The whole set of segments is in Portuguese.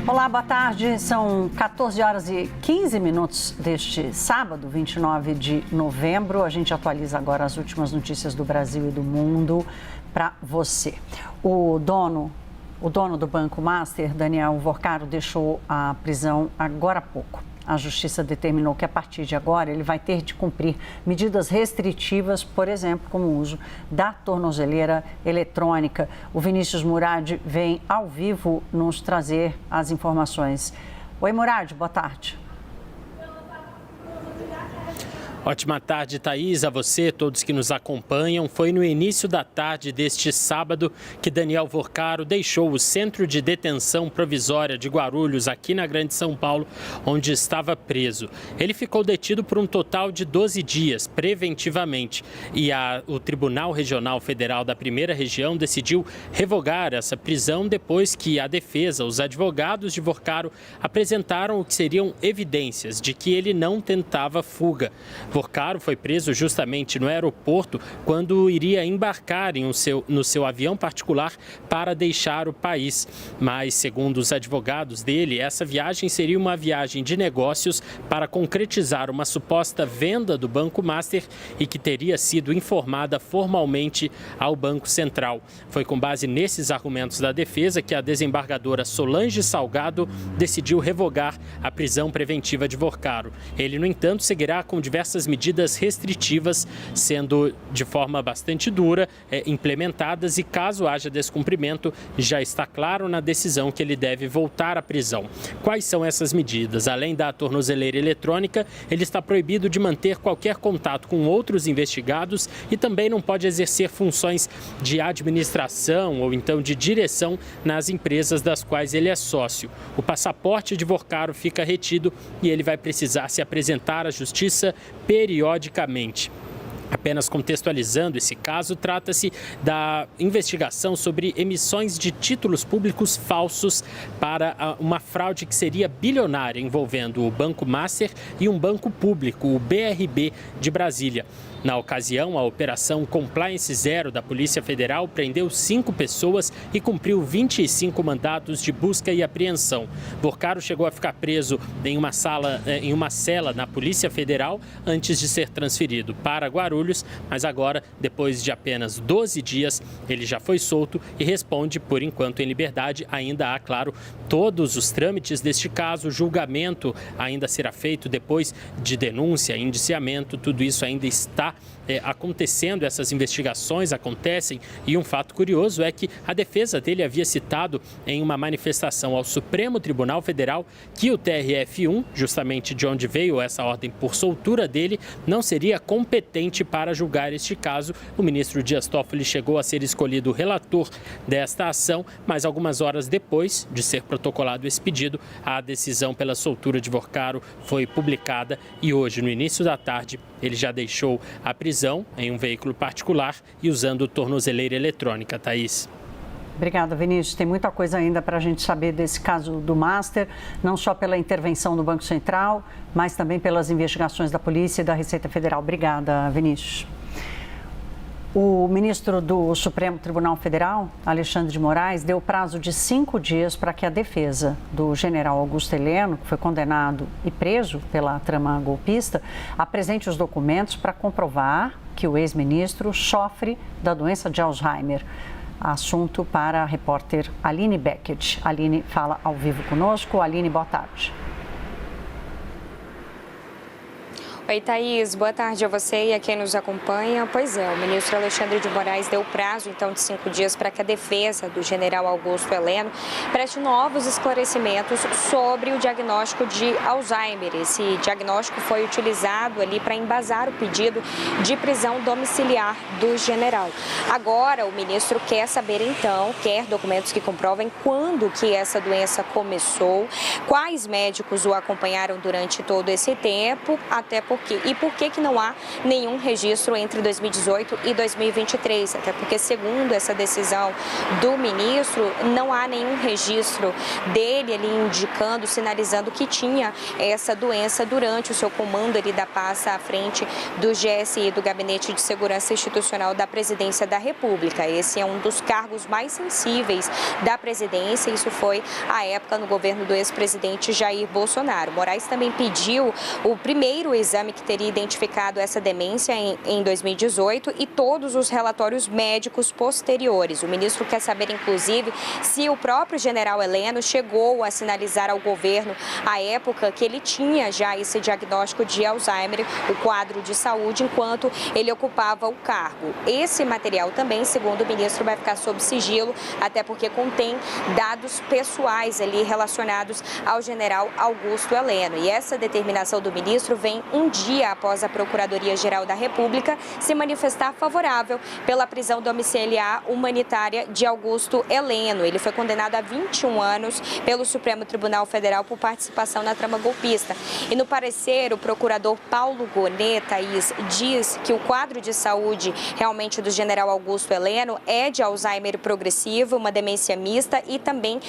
Olá, boa tarde. São 14 horas e 15 minutos deste sábado, 29 de novembro. A gente atualiza agora as últimas notícias do Brasil e do mundo para você. O dono do Banco Master, Daniel Vorcaro, deixou a prisão agora há pouco. A Justiça determinou que, a partir de agora, ele vai ter de cumprir medidas restritivas, por exemplo, como o uso da tornozeleira eletrônica. O Vinícius Murad vem ao vivo nos trazer as informações. Oi, Murad, boa tarde. Ótima tarde, Thaís, a você, todos que nos acompanham. Foi no início da tarde deste sábado que Daniel Vorcaro deixou o Centro de Detenção Provisória de Guarulhos, aqui na Grande São Paulo, onde estava preso. Ele ficou detido por um total de 12 dias, preventivamente, e o Tribunal Regional Federal da Primeira Região decidiu revogar essa prisão depois que a defesa, os advogados de Vorcaro, apresentaram o que seriam evidências de que ele não tentava fuga. Vorcaro foi preso justamente no aeroporto quando iria embarcar no seu avião particular para deixar o país. Mas, segundo os advogados dele, essa viagem seria uma viagem de negócios para concretizar uma suposta venda do Banco Master e que teria sido informada formalmente ao Banco Central. Foi com base nesses argumentos da defesa que a desembargadora Solange Salgado decidiu revogar a prisão preventiva de Vorcaro. Ele, no entanto, seguirá com diversas medidas restritivas, sendo de forma bastante dura implementadas, e caso haja descumprimento, já está claro na decisão que ele deve voltar à prisão. Quais são essas medidas? Além da tornozeleira eletrônica, ele está proibido de manter qualquer contato com outros investigados e também não pode exercer funções de administração ou então de direção nas empresas das quais ele é sócio. O passaporte de Vorcaro fica retido e ele vai precisar se apresentar à Justiça periodicamente. Apenas contextualizando esse caso, trata-se da investigação sobre emissões de títulos públicos falsos para uma fraude que seria bilionária, envolvendo o Banco Master e um banco público, o BRB de Brasília. Na ocasião, a Operação Compliance Zero da Polícia Federal prendeu 5 pessoas e cumpriu 25 mandados de busca e apreensão. Vorcaro chegou a ficar preso em uma cela na Polícia Federal antes de ser transferido para Guarulhos, mas agora, depois de apenas 12 dias, ele já foi solto e responde, por enquanto, em liberdade. Ainda há, claro, todos os trâmites deste caso, o julgamento ainda será feito depois de denúncia, indiciamento, tudo isso ainda está acontecendo, essas investigações acontecem, e um fato curioso é que a defesa dele havia citado em uma manifestação ao Supremo Tribunal Federal que o TRF1, justamente de onde veio essa ordem por soltura dele, não seria competente para julgar este caso. O ministro Dias Toffoli chegou a ser escolhido relator desta ação, mas algumas horas depois de ser protocolado esse pedido, a decisão pela soltura de Vorcaro foi publicada e hoje, no início da tarde, ele já deixou a prisão em um veículo particular e usando tornozeleira eletrônica. Thaís. Obrigada, Vinícius. Tem muita coisa ainda para a gente saber desse caso do Master, não só pela intervenção do Banco Central, mas também pelas investigações da Polícia e da Receita Federal. Obrigada, Vinícius. O ministro do Supremo Tribunal Federal, Alexandre de Moraes, deu prazo de 5 dias para que a defesa do general Augusto Heleno, que foi condenado e preso pela trama golpista, apresente os documentos para comprovar que o ex-ministro sofre da doença de Alzheimer. Assunto para a repórter Aline Beckett. Aline fala ao vivo conosco. Aline, boa tarde. Oi, Thaís. Boa tarde a você e a quem nos acompanha. Pois é, o ministro Alexandre de Moraes deu prazo, então, de 5 dias para que a defesa do general Augusto Heleno preste novos esclarecimentos sobre o diagnóstico de Alzheimer. Esse diagnóstico foi utilizado ali para embasar o pedido de prisão domiciliar do general. Agora, o ministro quer saber, então, quer documentos que comprovem quando que essa doença começou, quais médicos o acompanharam durante todo esse tempo, até porque por quê? E por que não há nenhum registro entre 2018 e 2023? Até porque, segundo essa decisão do ministro, não há nenhum registro dele ali indicando, sinalizando que tinha essa doença durante o seu comando ali da pasta à frente do GSI, do Gabinete de Segurança Institucional da Presidência da República. Esse é um dos cargos mais sensíveis da presidência, isso foi à época no governo do ex-presidente Jair Bolsonaro. Moraes também pediu o primeiro exame que teria identificado essa demência em 2018 e todos os relatórios médicos posteriores. O ministro quer saber, inclusive, se o próprio general Heleno chegou a sinalizar ao governo à época que ele tinha já esse diagnóstico de Alzheimer, o quadro de saúde, enquanto ele ocupava o cargo. Esse material também, segundo o ministro, vai ficar sob sigilo, até porque contém dados pessoais ali relacionados ao general Augusto Heleno. E essa determinação do ministro vem um dia após a Procuradoria-Geral da República se manifestar favorável pela prisão domiciliar humanitária de Augusto Heleno. Ele foi condenado a 21 anos pelo Supremo Tribunal Federal por participação na trama golpista. E no parecer, o procurador Paulo Gonet, Thaís, diz que o quadro de saúde realmente do general Augusto Heleno é de Alzheimer progressivo, uma demência mista e também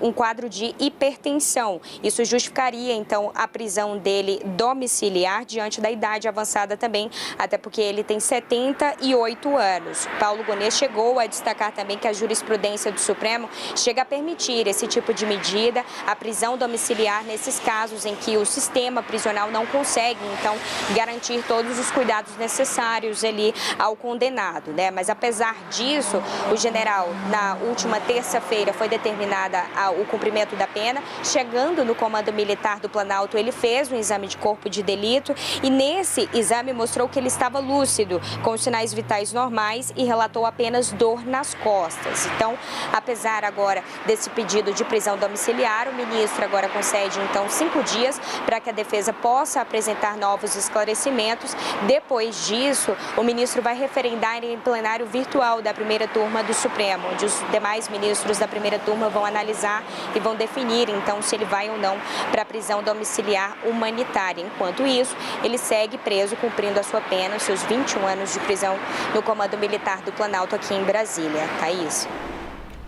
um quadro de hipertensão. Isso justificaria, então, a prisão dele domiciliar diante da idade avançada também, até porque ele tem 78 anos. Paulo Gonet chegou a destacar também que a jurisprudência do Supremo chega a permitir esse tipo de medida, a prisão domiciliar nesses casos em que o sistema prisional não consegue, então, garantir todos os cuidados necessários ali ao condenado, né? Mas apesar disso, o general, na última terça-feira, foi determinada o cumprimento da pena. Chegando no Comando Militar do Planalto, ele fez um exame de corpo de delito e nesse exame mostrou que ele estava lúcido, com sinais vitais normais e relatou apenas dor nas costas. Então, apesar agora desse pedido de prisão domiciliar, o ministro agora concede, então, 5 dias para que a defesa possa apresentar novos esclarecimentos. Depois disso, o ministro vai referendar em plenário virtual da primeira turma do Supremo, onde os demais ministros da primeira turma vão analisar e vão definir, então, se ele vai ou não para a prisão domiciliar humanitária. Enquanto isso, ele segue preso, cumprindo a sua pena, os seus 21 anos de prisão no Comando Militar do Planalto aqui em Brasília. Thaís.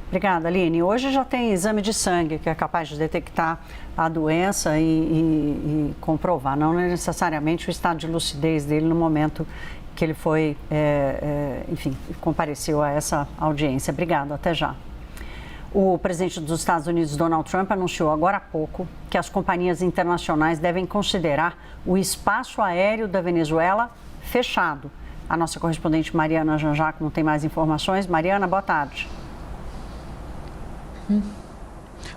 Obrigada, Aline. Hoje já tem exame de sangue que é capaz de detectar a doença e comprovar, não necessariamente o estado de lucidez dele no momento que ele foi, enfim, compareceu a essa audiência. Obrigada, até já. O presidente dos Estados Unidos, Donald Trump, anunciou agora há pouco que as companhias internacionais devem considerar o espaço aéreo da Venezuela fechado. A nossa correspondente Mariana Janjaco tem mais informações. Mariana, boa tarde.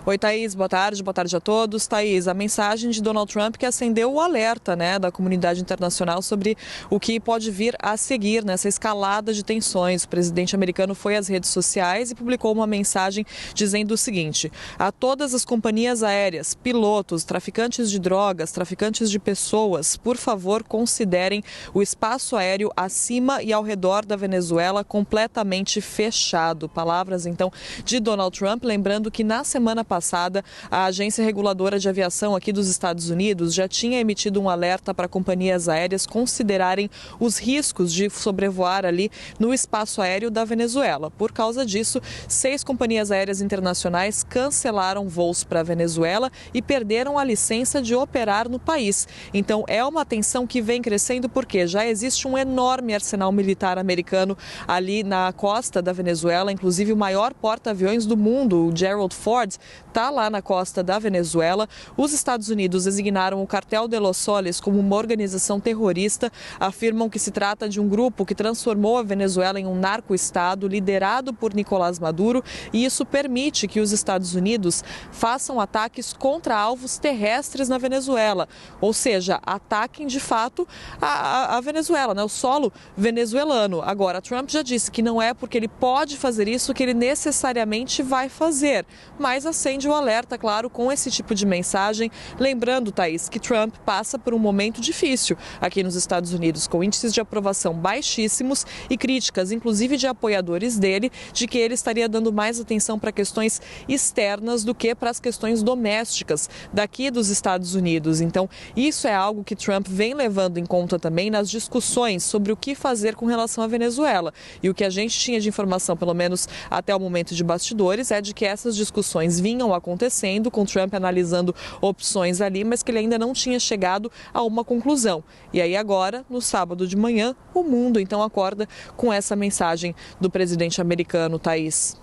Oi, Thaís, boa tarde a todos. Thaís, a mensagem de Donald Trump que acendeu o alerta, da comunidade internacional sobre o que pode vir a seguir nessa escalada de tensões. O presidente americano foi às redes sociais e publicou uma mensagem dizendo o seguinte: a todas as companhias aéreas, pilotos, traficantes de drogas, traficantes de pessoas, por favor, considerem o espaço aéreo acima e ao redor da Venezuela completamente fechado. Palavras, então, de Donald Trump, lembrando que na semana passada, a Agência Reguladora de Aviação aqui dos Estados Unidos já tinha emitido um alerta para companhias aéreas considerarem os riscos de sobrevoar ali no espaço aéreo da Venezuela. Por causa disso, 6 companhias aéreas internacionais cancelaram voos para a Venezuela e perderam a licença de operar no país. Então, é uma tensão que vem crescendo porque já existe um enorme arsenal militar americano ali na costa da Venezuela, inclusive o maior porta-aviões do mundo, o Gerald Ford, está lá na costa da Venezuela. Os Estados Unidos designaram o Cartel de los Soles como uma organização terrorista, afirmam que se trata de um grupo que transformou a Venezuela em um narco-estado liderado por Nicolás Maduro, e isso permite que os Estados Unidos façam ataques contra alvos terrestres na Venezuela, ou seja, ataquem de fato a Venezuela, o solo venezuelano. Agora, Trump já disse que não é porque ele pode fazer isso que ele necessariamente vai fazer, mas acende acende o alerta, claro, com esse tipo de mensagem. Lembrando, Thaís, que Trump passa por um momento difícil aqui nos Estados Unidos, com índices de aprovação baixíssimos e críticas, inclusive de apoiadores dele, de que ele estaria dando mais atenção para questões externas do que para as questões domésticas daqui dos Estados Unidos. Então, isso é algo que Trump vem levando em conta também nas discussões sobre o que fazer com relação à Venezuela. E o que a gente tinha de informação, pelo menos até o momento de bastidores, é de que essas discussões vinham acontecendo, com Trump analisando opções ali, mas que ele ainda não tinha chegado a uma conclusão. E aí agora, no sábado de manhã, o mundo então acorda com essa mensagem do presidente americano, Thaís.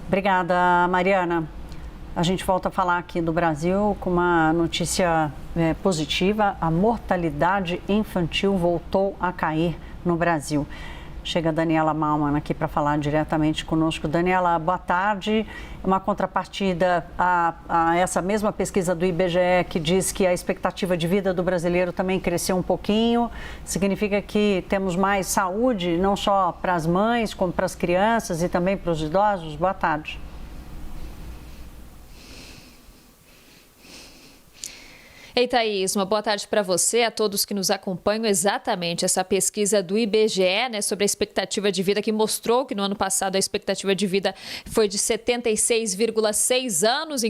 Obrigada, Mariana. A gente volta a falar aqui do Brasil com uma notícia positiva. A mortalidade infantil voltou a cair no Brasil. Chega a Daniela Malman aqui para falar diretamente conosco. Daniela, boa tarde. Uma contrapartida a essa mesma pesquisa do IBGE que diz que a expectativa de vida do brasileiro também cresceu um pouquinho. Significa que temos mais saúde, não só para as mães, como para as crianças e também para os idosos? Boa tarde. Ei, Thaís, uma boa tarde para você, a todos que nos acompanham. Exatamente, essa pesquisa do IBGE, né, sobre a expectativa de vida, que mostrou que no ano passado a expectativa de vida foi de 76,6 anos,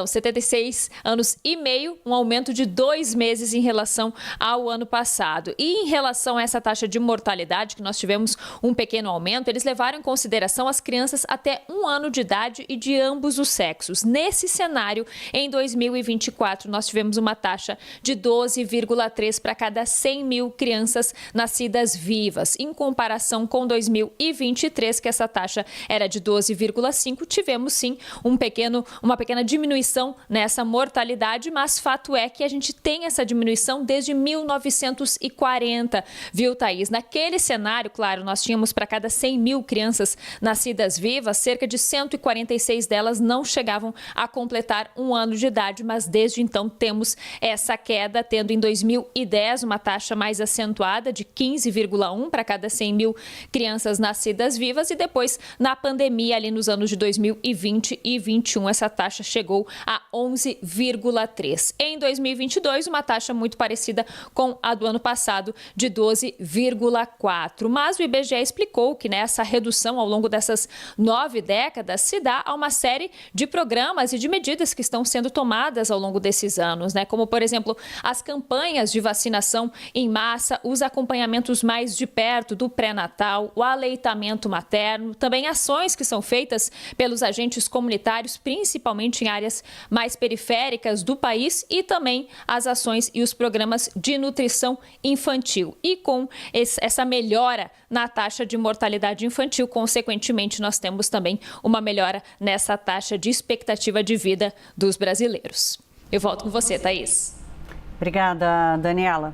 76 anos e meio, um aumento de 2 meses em relação ao ano passado. E em relação a essa taxa de mortalidade, que nós tivemos um pequeno aumento, eles levaram em consideração as crianças até 1 ano de idade e de ambos os sexos. Nesse cenário, em 2024, nós tivemos uma taxa de 12,3 para cada 100 mil crianças nascidas vivas. Em comparação com 2023, que essa taxa era de 12,5, tivemos sim uma pequena diminuição nessa mortalidade, mas fato é que a gente tem essa diminuição desde 1940, viu, Thaís? Naquele cenário, claro, nós tínhamos para cada 100 mil crianças nascidas vivas, cerca de 146 delas não chegavam a completar 1 ano de idade, mas desde então temos essa queda, tendo em 2010 uma taxa mais acentuada de 15,1 para cada 100 mil crianças nascidas vivas, e depois na pandemia, ali nos anos de 2020 e 2021, essa taxa chegou a 11,3. Em 2022, uma taxa muito parecida com a do ano passado, de 12,4. Mas o IBGE explicou que essa redução ao longo dessas 9 décadas se dá a uma série de programas e de medidas que estão sendo tomadas ao longo desses anos, né? Como, por exemplo, as campanhas de vacinação em massa, os acompanhamentos mais de perto do pré-natal, o aleitamento materno, também ações que são feitas pelos agentes comunitários, principalmente em áreas mais periféricas do país, e também as ações e os programas de nutrição infantil. E com essa melhora na taxa de mortalidade infantil, consequentemente, nós temos também uma melhora nessa taxa de expectativa de vida dos brasileiros. Eu volto com você, Thaís. Obrigada, Daniela.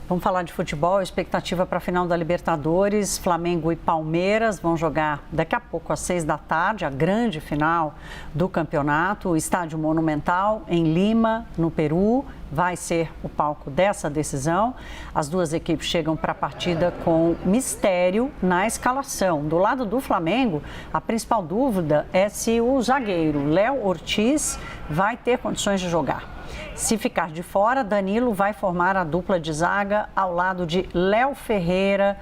Vamos falar de futebol, expectativa para a final da Libertadores. Flamengo e Palmeiras vão jogar daqui a pouco às 6 da tarde, a grande final do campeonato. O Estádio Monumental, em Lima, no Peru, vai ser o palco dessa decisão. As duas equipes chegam para a partida com mistério na escalação. Do lado do Flamengo, a principal dúvida é se o zagueiro Léo Ortiz vai ter condições de jogar. Se ficar de fora, Danilo vai formar a dupla de zaga ao lado de Léo Ferreira.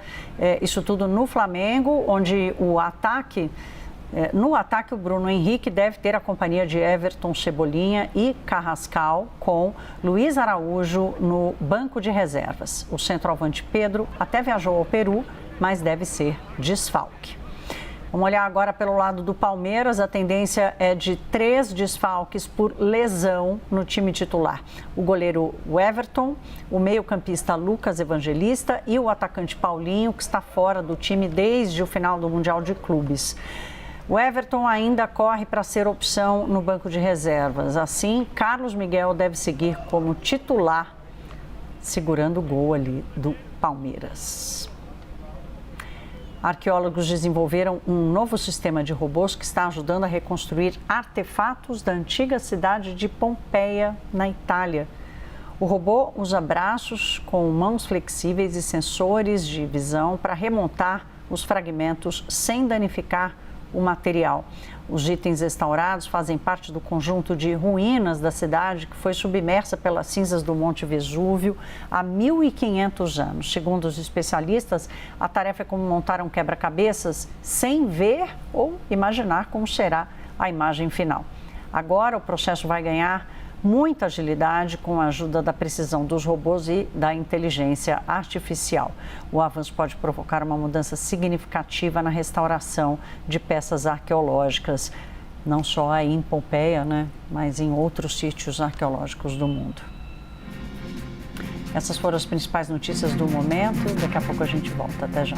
Isso tudo no Flamengo, onde no ataque, o Bruno Henrique deve ter a companhia de Everton, Cebolinha e Carrascal, com Luiz Araújo no banco de reservas. O centroavante Pedro até viajou ao Peru, mas deve ser desfalque. Vamos olhar agora pelo lado do Palmeiras. A tendência é de 3 desfalques por lesão no time titular. O goleiro Everton, o meio-campista Lucas Evangelista e o atacante Paulinho, que está fora do time desde o final do Mundial de Clubes. O Everton ainda corre para ser opção no banco de reservas. Assim, Carlos Miguel deve seguir como titular, segurando o gol ali do Palmeiras. Arqueólogos desenvolveram um novo sistema de robôs que está ajudando a reconstruir artefatos da antiga cidade de Pompeia, na Itália. O robô usa braços com mãos flexíveis e sensores de visão para remontar os fragmentos sem danificar o material. Os itens restaurados fazem parte do conjunto de ruínas da cidade que foi submersa pelas cinzas do Monte Vesúvio há 1.500 anos. Segundo os especialistas, a tarefa é como montar um quebra-cabeças sem ver ou imaginar como será a imagem final. Agora o processo vai ganhar muita agilidade com a ajuda da precisão dos robôs e da inteligência artificial. O avanço pode provocar uma mudança significativa na restauração de peças arqueológicas, não só aí em Pompeia, né, mas em outros sítios arqueológicos do mundo. Essas foram as principais notícias do momento. Daqui a pouco a gente volta. Até já.